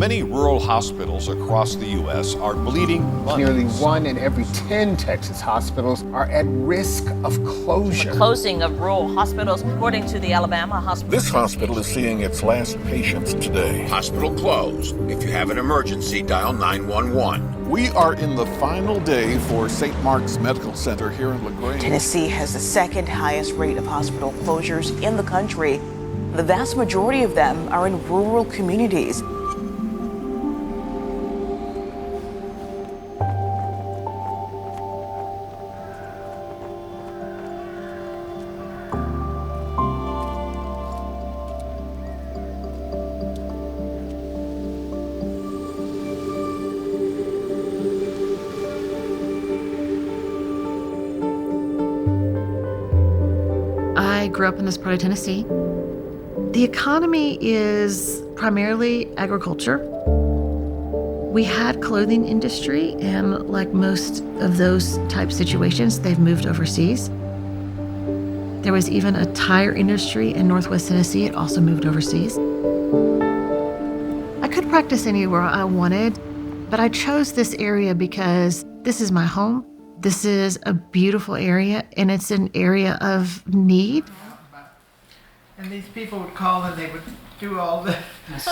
Many rural hospitals across the U.S. are bleeding money. Nearly 1 in every 10 Texas hospitals are at risk of closure. The closing of rural hospitals, according to the Alabama Hospital. This hospital is seeing its last patients today. Hospital closed. If you have an emergency, dial 911. We are in the final day for St. Mark's Medical Center here in LaGrange. Tennessee has the second highest rate of hospital closures in the country. The vast majority of them are in rural communities. I grew up in this part of Tennessee. The economy is primarily agriculture. We had clothing industry, and like most of those type situations, they've moved overseas. There was even a tire industry in Northwest Tennessee. It also moved overseas. I could practice anywhere I wanted, but I chose this area because this is my home. This is a beautiful area, and it's an area of need. And these people would call and they would do all the,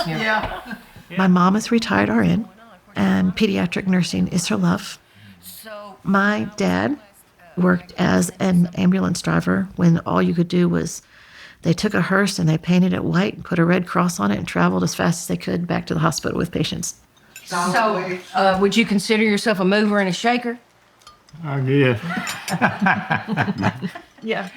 yeah. My mom is retired RN, and pediatric nursing is her love. My dad worked as an ambulance driver when all you could do was they took a hearse and they painted it white and put a red cross on it and traveled as fast as they could back to the hospital with patients. So, would you consider yourself a mover and a shaker? I guess. Yeah.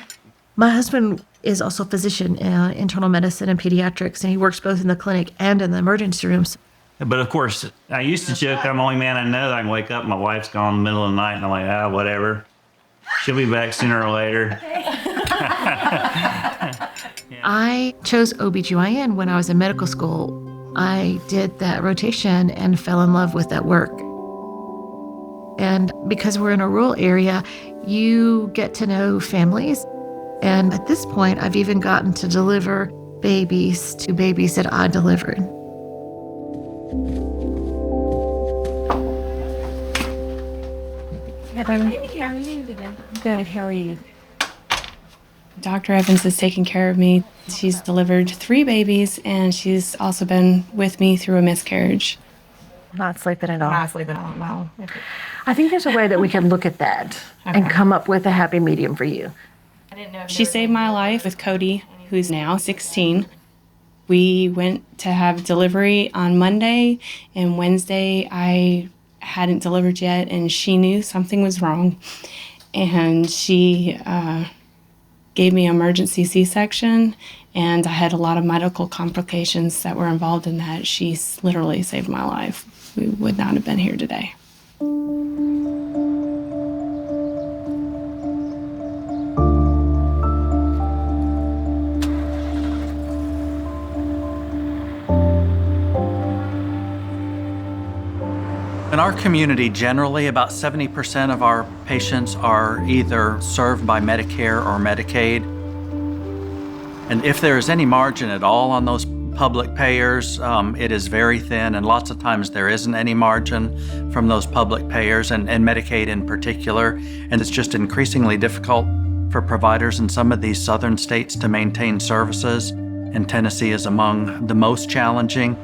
My husband is also a physician in internal medicine and pediatrics, and he works both in the clinic and in the emergency rooms. But of course, I used to joke, I'm the only man I know that I can wake up, my wife's gone in the middle of the night, and I'm like, whatever. She'll be back sooner or later. I chose OBGYN when I was in medical school. I did that rotation and fell in love with that work. And because we're in a rural area, you get to know families. And at this point, I've even gotten to deliver babies to babies that I delivered. Good, how are you? Dr. Evans is taking care of me. She's delivered 3 babies, and she's also been with me through a miscarriage. Not sleeping at all. Not sleeping at all, no. I think there's a way that we can look at that and come up with a happy medium for you. She saved my life with Cody, who's now 16. We went to have delivery on Monday, and Wednesday I hadn't delivered yet, and she knew something was wrong. And she gave me an emergency C-section, and I had a lot of medical complications that were involved in that. She literally saved my life. We would not have been here today. In our community, generally, about 70% of our patients are either served by Medicare or Medicaid. And if there is any margin at all on those public payers, it is very thin, and lots of times there isn't any margin from those public payers, and Medicaid in particular. And it's just increasingly difficult for providers in some of these southern states to maintain services, and Tennessee is among the most challenging.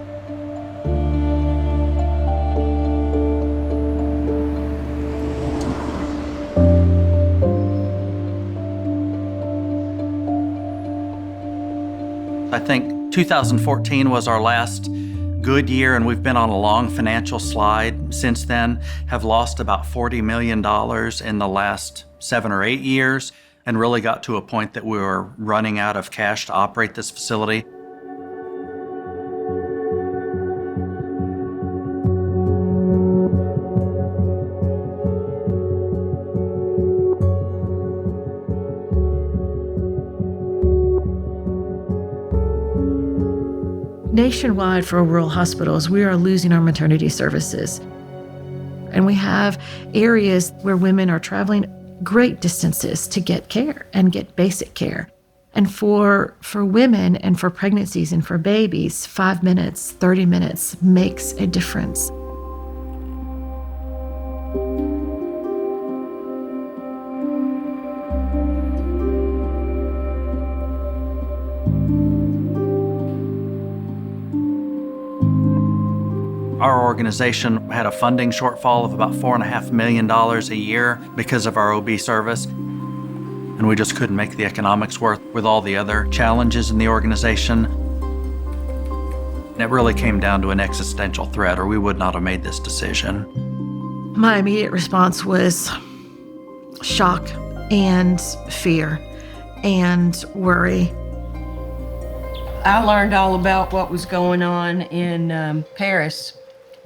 I think 2014 was our last good year, and we've been on a long financial slide since then, have lost about $40 million in the last 7 or 8 years, and really got to a point that we were running out of cash to operate this facility. Nationwide, for rural hospitals, we are losing our maternity services. And we have areas where women are traveling great distances to get care and get basic care. And for women and for pregnancies and for babies, 5 minutes, 30 minutes makes a difference. Our organization had a funding shortfall of about $4.5 million a year because of our OB service. And we just couldn't make the economics work with all the other challenges in the organization. And it really came down to an existential threat, or we would not have made this decision. My immediate response was shock and fear and worry. I learned all about what was going on in Paris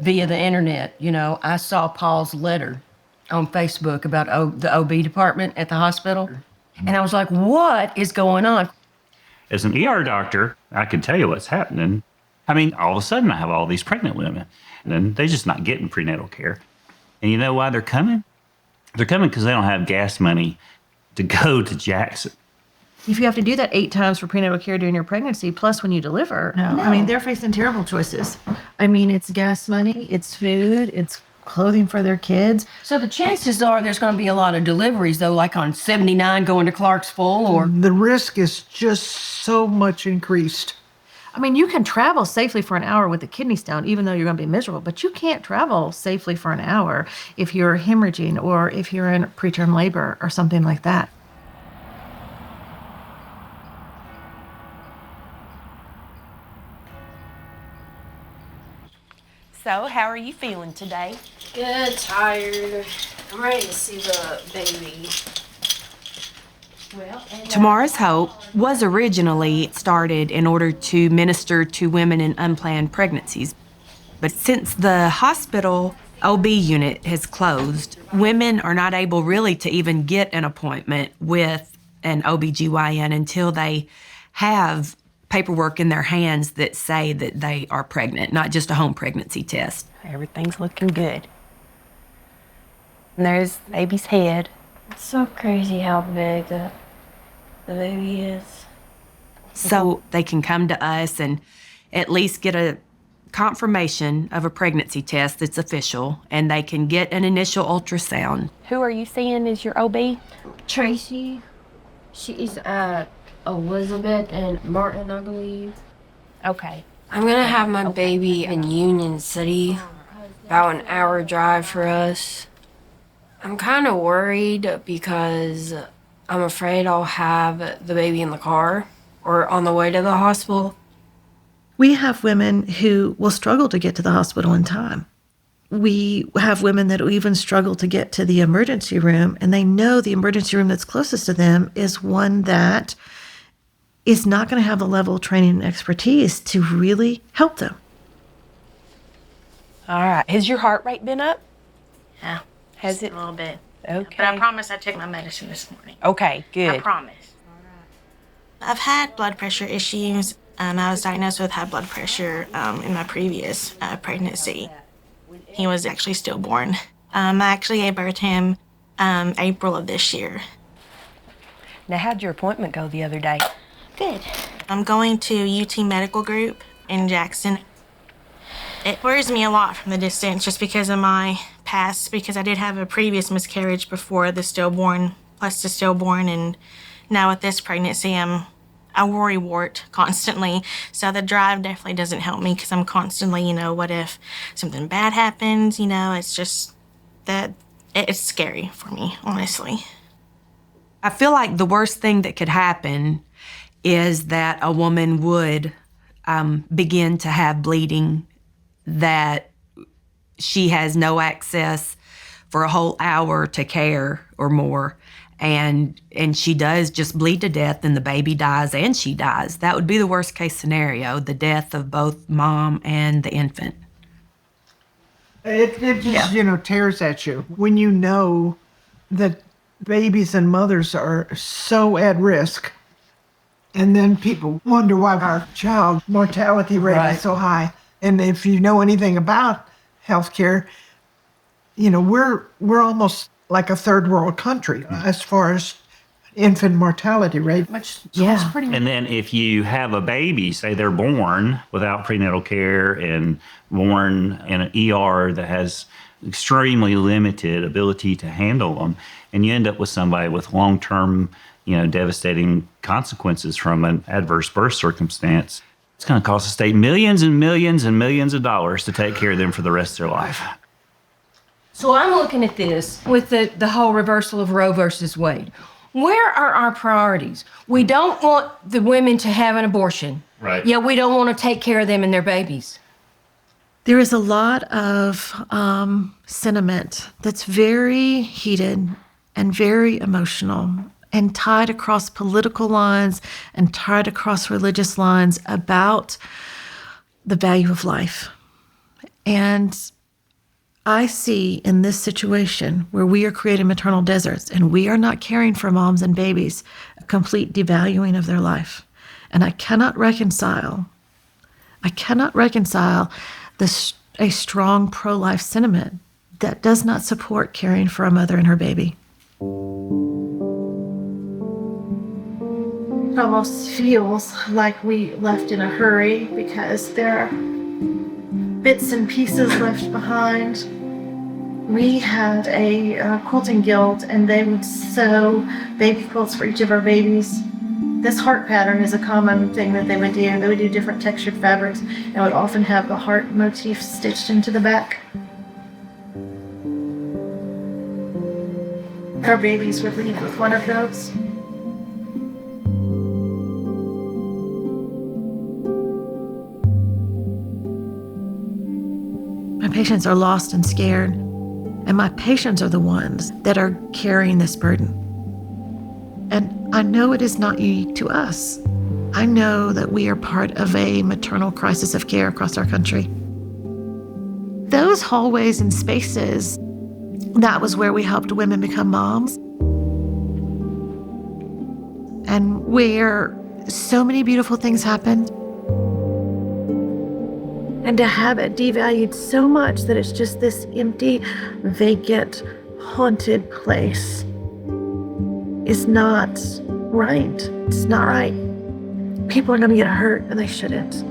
via the internet. You know, I saw Paul's letter on Facebook about the OB department at the hospital. And I was like, what is going on? As an ER doctor, I can tell you what's happening. I mean, all of a sudden I have all these pregnant women, and then they're just not getting prenatal care. And you know why they're coming? They're coming because they don't have gas money to go to Jackson. If you have to do that 8 times for prenatal care during your pregnancy, plus when you deliver, I mean, they're facing terrible choices. I mean, it's gas money, it's food, it's clothing for their kids. So the chances are there's going to be a lot of deliveries, though, like on 79 going to Clarksville, or... The risk is just so much increased. I mean, you can travel safely for an hour with a kidney stone, even though you're going to be miserable, but you can't travel safely for an hour if you're hemorrhaging or if you're in preterm labor or something like that. So, how are you feeling today? Good, tired. I'm ready to see the baby. Tomorrow's Hope was originally started in order to minister to women in unplanned pregnancies. But since the hospital OB unit has closed, women are not able really to even get an appointment with an OBGYN until they have paperwork in their hands that say that they are pregnant, not just a home pregnancy test. Everything's looking good. And there's baby's head. It's so crazy how big the baby is. So they can come to us and at least get a confirmation of a pregnancy test that's official, and they can get an initial ultrasound. Who are you seeing as your OB? Tracy. She's at Elizabeth and Martin, I believe. Okay. I'm gonna have my baby in Union City, about an hour drive for us. I'm kind of worried because I'm afraid I'll have the baby in the car or on the way to the hospital. We have women who will struggle to get to the hospital in time. We have women that will even struggle to get to the emergency room, and they know the emergency room that's closest to them is one that is not going to have the level of training and expertise to really help them. All right. Has your heart rate been up? Yeah. Has it? A little bit. Okay. But I promise I took my medicine this morning. Okay, good. I promise. I've had blood pressure issues. I was diagnosed with high blood pressure in my previous pregnancy. He was actually stillborn. I actually gave birth to him April of this year. Now, how'd your appointment go the other day? Good. I'm going to UT Medical Group in Jackson. It worries me a lot from the distance just because of my past, because I did have a previous miscarriage before the stillborn, plus the stillborn, and now with this pregnancy, I worry wart constantly. So the drive definitely doesn't help me because I'm constantly, what if something bad happens? It's just that it's scary for me, honestly. I feel like the worst thing that could happen is that a woman would begin to have bleeding, that she has no access for a whole hour to care or more, and she does just bleed to death, and the baby dies and she dies. That would be the worst case scenario, the death of both mom and the infant. It just, tears at you when you know that babies and mothers are so at risk. And then people wonder why our child mortality rate is so high. And if you know anything about healthcare, we're almost like a third world country as far as infant mortality rate. Yeah. And then if you have a baby, say they're born without prenatal care and born in an ER that has extremely limited ability to handle them, and you end up with somebody with long-term, devastating consequences from an adverse birth circumstance, it's going to cost the state millions and millions and millions of dollars to take care of them for the rest of their life. So I'm looking at this with the whole reversal of Roe versus Wade. Where are our priorities? We don't want the women to have an abortion. Right. Yet we don't want to take care of them and their babies. There is a lot of sentiment that's very heated and very emotional and tied across political lines and tied across religious lines about the value of life. And I see in this situation where we are creating maternal deserts and we are not caring for moms and babies, a complete devaluing of their life. And I cannot reconcile a strong pro-life sentiment that does not support caring for a mother and her baby. It almost feels like we left in a hurry because there are bits and pieces left behind. We had a quilting guild, and they would sew baby quilts for each of our babies. This heart pattern is a common thing that they would do. They would do different textured fabrics and would often have the heart motif stitched into the back. Our babies would leave with one of those. My patients are lost and scared, and my patients are the ones that are carrying this burden. And I know it is not unique to us. I know that we are part of a maternal crisis of care across our country. Those hallways and spaces, that was where we helped women become moms. And where so many beautiful things happened. And to have it devalued so much that it's just this empty, vacant, haunted place is not right. It's not right. People are going to get hurt, and they shouldn't.